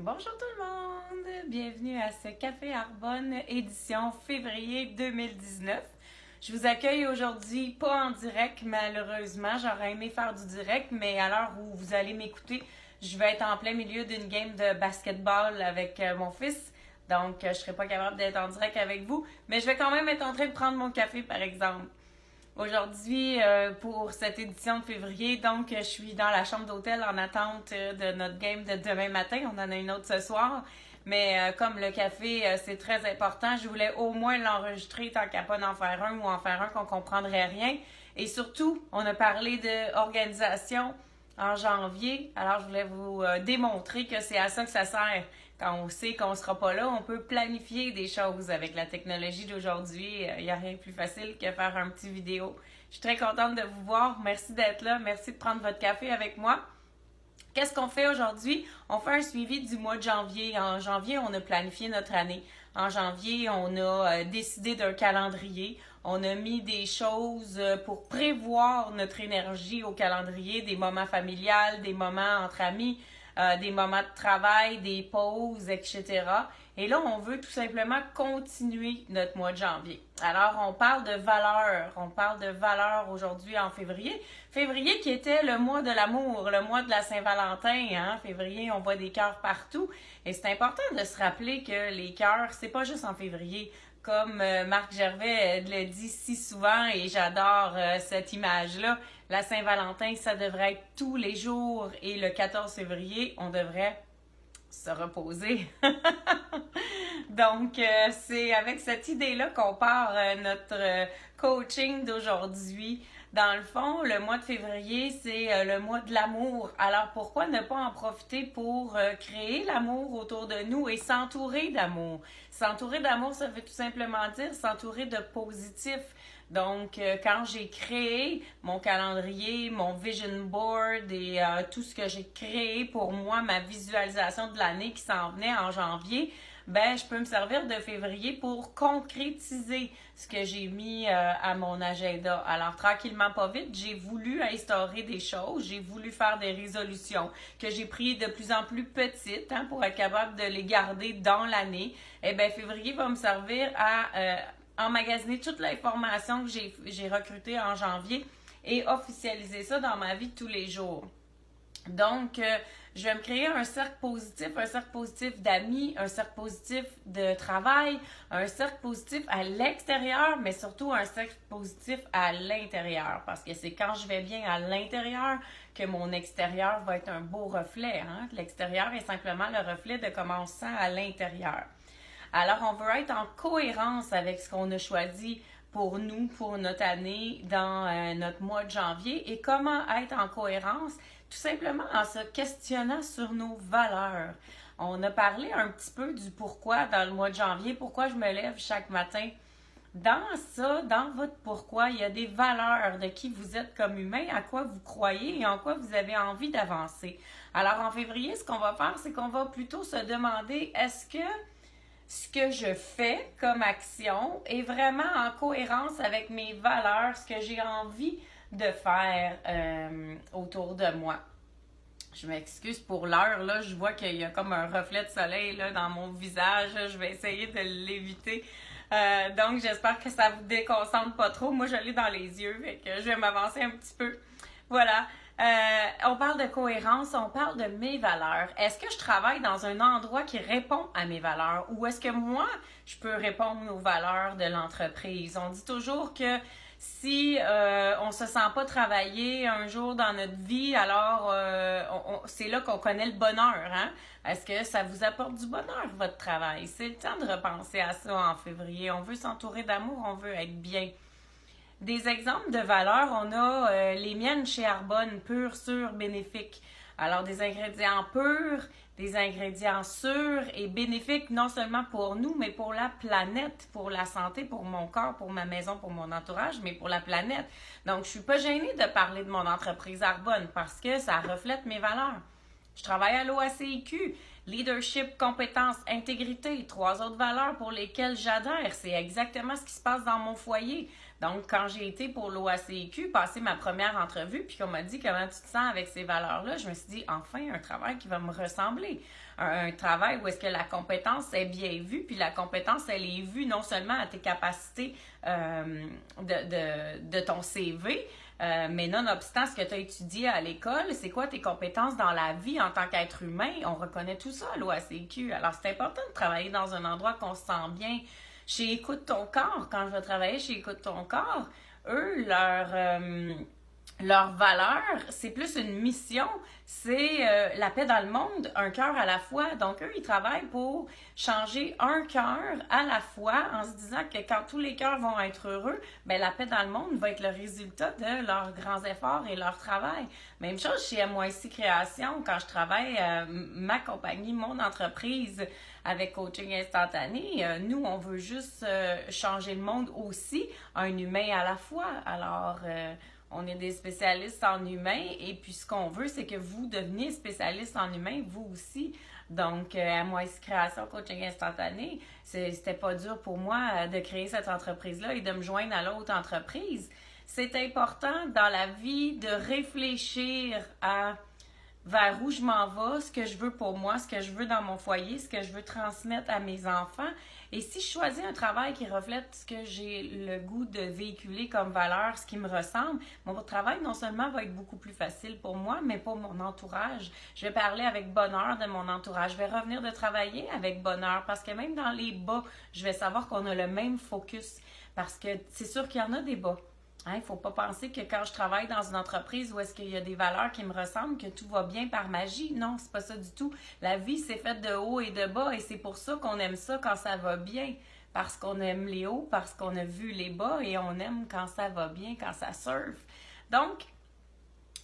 Bonjour tout le monde! Bienvenue à ce Café Arbonne édition février 2019. Je vous accueille aujourd'hui, pas en direct malheureusement, j'aurais aimé faire du direct, mais à l'heure où vous allez m'écouter, je vais être en plein milieu d'une game de basketball avec mon fils. Donc, je ne serai pas capable d'être en direct avec vous, mais je vais quand même être en train de prendre mon café par exemple. Aujourd'hui, pour cette édition de février, donc je suis dans la chambre d'hôtel en attente de notre game de demain matin. On en a une autre ce soir. Mais comme le café, c'est très important, je voulais au moins l'enregistrer tant qu'à pas d'en faire un ou en faire un qu'on comprendrait rien. Et surtout, on a parlé d'organisation en janvier. Alors, je voulais vous démontrer que c'est à ça que ça sert. Quand on sait qu'on ne sera pas là, on peut planifier des choses avec la technologie d'aujourd'hui. Il n'y a rien de plus facile que faire un petit vidéo. Je suis très contente de vous voir. Merci d'être là. Merci de prendre votre café avec moi. Qu'est-ce qu'on fait aujourd'hui? On fait un suivi du mois de janvier. En janvier, on a planifié notre année. En janvier, on a décidé d'un calendrier. On a mis des choses pour prévoir notre énergie au calendrier, des moments familiales, des moments entre amis, des moments de travail, des pauses, etc. Et là, on veut tout simplement continuer notre mois de janvier. Alors, on parle de valeurs. On parle de valeurs aujourd'hui en février. Février qui était le mois de l'amour, le mois de la Saint-Valentin. Hein? Février, on voit des cœurs partout. Et c'est important de se rappeler que les cœurs, c'est pas juste en février. Comme Marc Gervais le dit si souvent, et j'adore cette image-là, la Saint-Valentin, ça devrait être tous les jours. Et le 14 février, on devrait se reposer. Donc, c'est avec cette idée-là qu'on part notre coaching d'aujourd'hui. Dans le fond, le mois de février, c'est le mois de l'amour. Alors, pourquoi ne pas en profiter pour créer l'amour autour de nous et s'entourer d'amour? S'entourer d'amour, ça veut tout simplement dire s'entourer de positif. Donc, quand j'ai créé mon calendrier, mon vision board et tout ce que j'ai créé pour moi, ma visualisation de l'année qui s'en venait en janvier, ben, je peux me servir de février pour concrétiser ce que j'ai mis à mon agenda. Alors, tranquillement, pas vite, j'ai voulu instaurer des choses, j'ai voulu faire des résolutions que j'ai pris de plus en plus petites pour être capable de les garder dans l'année. Eh bien, février va me servir à emmagasiner toute l'information que j'ai recrutée en janvier et officialiser ça dans ma vie de tous les jours. Donc, je vais me créer un cercle positif d'amis, un cercle positif de travail, un cercle positif à l'extérieur, mais surtout un cercle positif à l'intérieur. Parce que c'est quand je vais bien à l'intérieur que mon extérieur va être un beau reflet. Hein? L'extérieur est simplement le reflet de comment on se sent à l'intérieur. Alors, on veut être en cohérence avec ce qu'on a choisi pour nous, pour notre année, dans notre mois de janvier. Et comment être en cohérence? Tout simplement en se questionnant sur nos valeurs. On a parlé un petit peu du pourquoi dans le mois de janvier, pourquoi je me lève chaque matin. Dans ça, dans votre pourquoi, il y a des valeurs de qui vous êtes comme humain, à quoi vous croyez et en quoi vous avez envie d'avancer. Alors, en février, ce qu'on va faire, c'est qu'on va plutôt se demander, est-ce que ce que je fais comme action est vraiment en cohérence avec mes valeurs, ce que j'ai envie de faire autour de moi. Je m'excuse pour l'heure, là, je vois qu'il y a comme un reflet de soleil là, dans mon visage, je vais essayer de l'éviter. Donc, j'espère que ça vous déconcentre pas trop. Moi, je l'ai dans les yeux, fait que je vais m'avancer un petit peu. Voilà. On parle de cohérence, on parle de mes valeurs. Est-ce que je travaille dans un endroit qui répond à mes valeurs ou est-ce que moi, je peux répondre aux valeurs de l'entreprise? On dit toujours que si on se sent pas travailler un jour dans notre vie, alors c'est là qu'on connaît le bonheur. Hein? Est-ce que ça vous apporte du bonheur, votre travail? C'est le temps de repenser à ça en février. On veut s'entourer d'amour, on veut être bien. Des exemples de valeurs, on a les miennes chez Arbonne, pur, sûr, bénéfique. Alors, des ingrédients purs, des ingrédients sûrs et bénéfiques, non seulement pour nous, mais pour la planète, pour la santé, pour mon corps, pour ma maison, pour mon entourage, mais pour la planète. Donc, je suis pas gênée de parler de mon entreprise Arbonne parce que ça reflète mes valeurs. Je travaille à l'OACIQ. Leadership, compétence, intégrité, 3 autres valeurs pour lesquelles j'adhère. C'est exactement ce qui se passe dans mon foyer. Donc, quand j'ai été pour l'OACIQ, passer ma première entrevue, puis qu'on m'a dit comment tu te sens avec ces valeurs-là, je me suis dit, enfin, un travail qui va me ressembler. Un travail où est-ce que la compétence est bien vue, puis la compétence, elle est vue non seulement à tes capacités de ton CV, mais nonobstant ce que tu as étudié à l'école, c'est quoi tes compétences dans la vie en tant qu'être humain? On reconnaît tout ça à l'OACQ. Alors, c'est important de travailler dans un endroit qu'on se sent bien. Chez Écoute ton corps, quand je vais travailler chez Écoute ton corps, eux, leur valeur, c'est plus une mission, c'est la paix dans le monde, un cœur à la fois. Donc, eux, ils travaillent pour changer un cœur à la fois en se disant que quand tous les cœurs vont être heureux, ben la paix dans le monde va être le résultat de leurs grands efforts et leur travail. Même chose chez MYC Création, quand je travaille ma compagnie, mon entreprise avec Coaching Instantané, nous, on veut juste changer le monde aussi, un humain à la fois. Alors, on est des spécialistes en humain et puis ce qu'on veut, c'est que vous deveniez spécialiste en humain, vous aussi. Donc, à MYC Création Coaching Instantané, c'était pas dur pour moi de créer cette entreprise-là et de me joindre à l'autre entreprise. C'est important dans la vie de réfléchir à vers où je m'en vais, ce que je veux pour moi, ce que je veux dans mon foyer, ce que je veux transmettre à mes enfants. Et si je choisis un travail qui reflète ce que j'ai le goût de véhiculer comme valeur, ce qui me ressemble, mon travail non seulement va être beaucoup plus facile pour moi, mais pour mon entourage. Je vais parler avec bonheur de mon entourage. Je vais revenir de travailler avec bonheur parce que même dans les bas, je vais savoir qu'on a le même focus. Parce que c'est sûr qu'il y en a des bas. Il ne faut pas penser que quand je travaille dans une entreprise où est-ce qu'il y a des valeurs qui me ressemblent, que tout va bien par magie. Non, c'est pas ça du tout. La vie, c'est faite de haut et de bas et c'est pour ça qu'on aime ça quand ça va bien. Parce qu'on aime les hauts, parce qu'on a vu les bas et on aime quand ça va bien, quand ça surfe. Donc,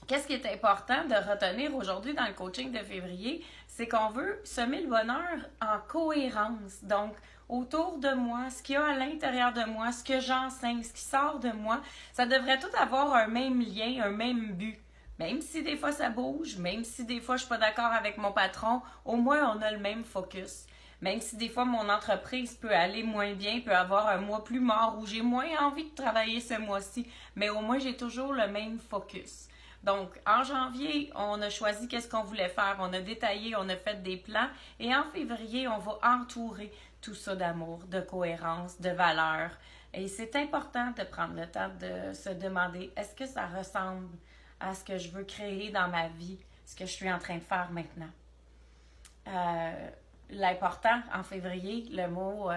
qu'est-ce qui est important de retenir aujourd'hui dans le coaching de février? C'est qu'on veut semer le bonheur en cohérence. Donc, autour de moi, ce qu'il y a à l'intérieur de moi, ce que j'enseigne, ce qui sort de moi, ça devrait tout avoir un même lien, un même but. Même si des fois ça bouge, même si des fois je suis pas d'accord avec mon patron, au moins on a le même focus. Même si des fois mon entreprise peut aller moins bien, peut avoir un mois plus mort ou j'ai moins envie de travailler ce mois-ci, mais au moins j'ai toujours le même focus. Donc, en janvier, on a choisi qu'est-ce qu'on voulait faire. On a détaillé, on a fait des plans. Et en février, on va entourer tout ça d'amour, de cohérence, de valeur. Et c'est important de prendre le temps de se demander, est-ce que ça ressemble à ce que je veux créer dans ma vie, ce que je suis en train de faire maintenant? L'important, en février, le mot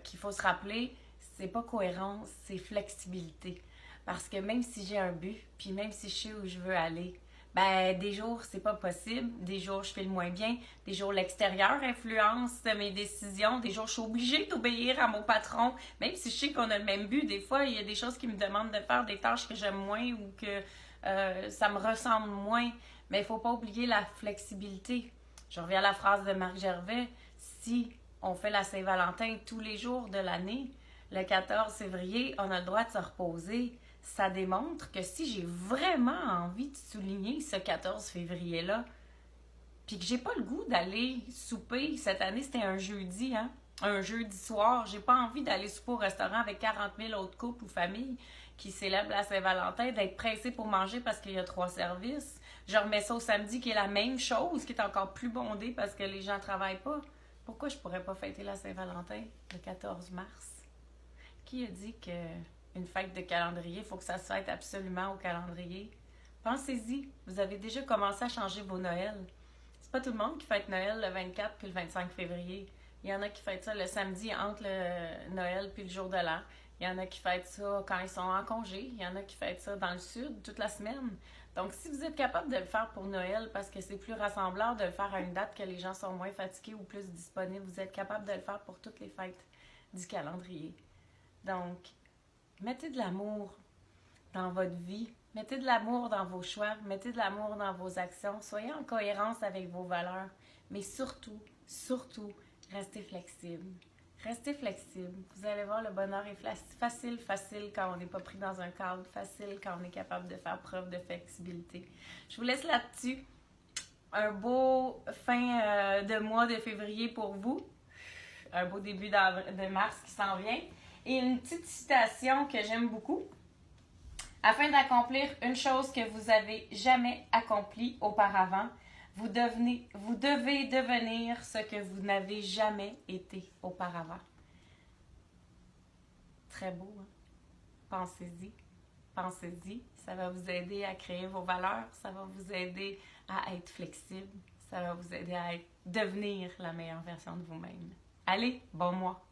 qu'il faut se rappeler, c'est pas cohérence, c'est flexibilité. Parce que même si j'ai un but, puis même si je sais où je veux aller, ben des jours, c'est pas possible. Des jours, je fais le moins bien. Des jours, l'extérieur influence mes décisions. Des jours, je suis obligée d'obéir à mon patron. Même si je sais qu'on a le même but, des fois, il y a des choses qui me demandent de faire des tâches que j'aime moins ou que ça me ressemble moins. Mais il faut pas oublier la flexibilité. Je reviens à la phrase de Marc Gervais. Si on fait la Saint-Valentin tous les jours de l'année, le 14 février, on a le droit de se reposer. Ça démontre que si j'ai vraiment envie de souligner ce 14 février-là, puis que j'ai pas le goût d'aller souper, cette année c'était un jeudi, hein? Un jeudi soir, j'ai pas envie d'aller souper au restaurant avec 40 000 autres couples ou familles qui célèbrent la Saint-Valentin, d'être pressé pour manger parce qu'il y a 3 services. Je remets ça au samedi qui est la même chose, qui est encore plus bondé parce que les gens travaillent pas. Pourquoi je pourrais pas fêter la Saint-Valentin le 14 mars? Qui a dit que une fête de calendrier, il faut que ça se fête absolument au calendrier? Pensez-y, vous avez déjà commencé à changer vos Noëls. C'est pas tout le monde qui fête Noël le 24 puis le 25 février. Il y en a qui fêtent ça le samedi entre le Noël puis le jour de l'an. Il y en a qui fêtent ça quand ils sont en congé. Il y en a qui fêtent ça dans le sud toute la semaine. Donc, si vous êtes capable de le faire pour Noël parce que c'est plus rassembleur de le faire à une date que les gens sont moins fatigués ou plus disponibles, vous êtes capable de le faire pour toutes les fêtes du calendrier. Donc, mettez de l'amour dans votre vie. Mettez de l'amour dans vos choix. Mettez de l'amour dans vos actions. Soyez en cohérence avec vos valeurs. Mais surtout, surtout, restez flexible. Restez flexible. Vous allez voir, le bonheur est facile quand on n'est pas pris dans un cadre. Facile quand on est capable de faire preuve de flexibilité. Je vous laisse là-dessus. Un beau fin de mois de février pour vous. Un beau début de mars qui s'en vient. Et une petite citation que j'aime beaucoup. Afin d'accomplir une chose que vous avez jamais accomplie auparavant, vous devez devenir ce que vous n'avez jamais été auparavant. Très beau, hein? Pensez-y. Pensez-y. Ça va vous aider à créer vos valeurs. Ça va vous aider à être flexible. Ça va vous aider à devenir la meilleure version de vous-même. Allez, bon mois!